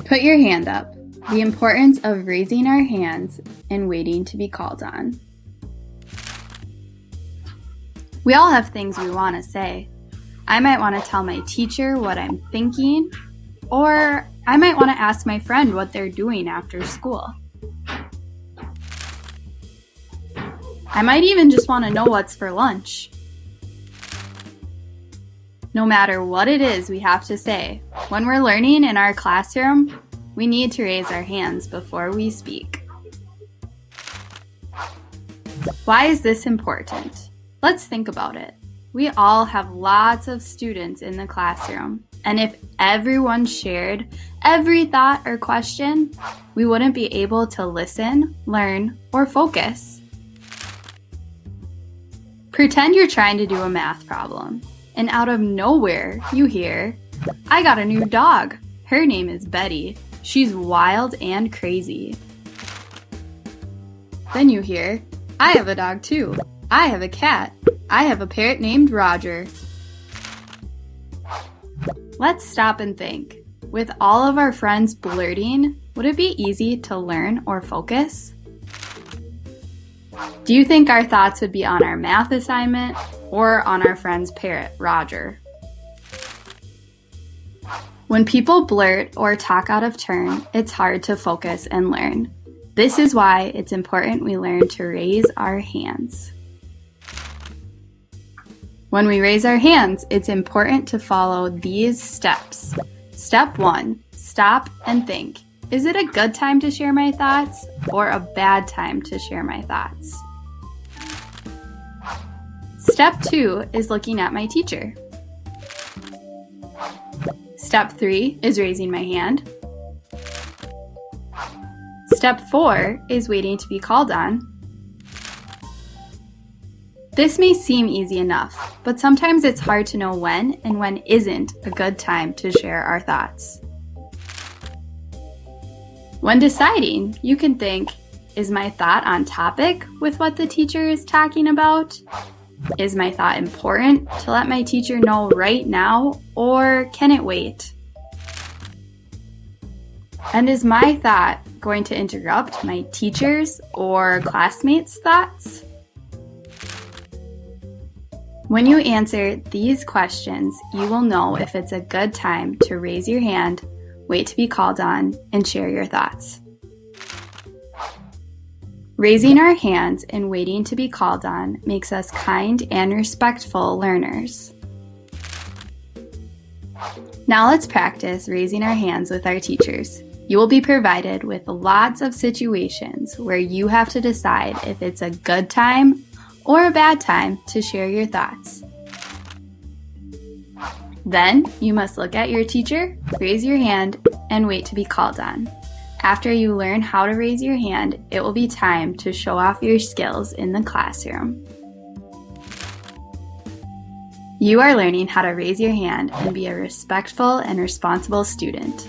Put your hand up. The importance of raising our hands and waiting to be called on. We all have things we want to say. I might want to tell my teacher what I'm thinking, or I might want to ask my friend what they're doing after school. I might even just want to know what's for lunch. No matter what it is we have to say, when we're learning in our classroom, we need to raise our hands before we speak. Why is this important? Let's think about it. We all have lots of students in the classroom, and if everyone shared every thought or question, we wouldn't be able to listen, learn, or focus. Pretend you're trying to do a math problem, and out of nowhere you hear, "I got a new dog. Her name is Betty. She's wild and crazy." Then you hear, "I have a dog too. I have a cat. I have a parrot named Roger." Let's stop and think. With all of our friends blurting, would it be easy to learn or focus? Do you think our thoughts would be on our math assignment or on our friend's parrot, Roger? When people blurt or talk out of turn, it's hard to focus and learn. This is why it's important we learn to raise our hands. When we raise our hands, it's important to follow these steps. Step 1, stop and think. Is it a good time to share my thoughts or a bad time to share my thoughts? Step 2 is looking at my teacher. Step 3 is raising my hand. Step 4 is waiting to be called on. This may seem easy enough, but sometimes it's hard to know when and when isn't a good time to share our thoughts. When deciding, you can think, is my thought on topic with what the teacher is talking about? Is my thought important to let my teacher know right now, or can it wait? And is my thought going to interrupt my teacher's or classmates' thoughts? When you answer these questions, you will know if it's a good time to raise your hand, wait to be called on, and share your thoughts. Raising our hands and waiting to be called on makes us kind and respectful learners. Now let's practice raising our hands with our teachers. You will be provided with lots of situations where you have to decide if it's a good time or a bad time to share your thoughts. Then you must look at your teacher, raise your hand, and wait to be called on. After you learn how to raise your hand, it will be time to show off your skills in the classroom. You are learning how to raise your hand and be a respectful and responsible student.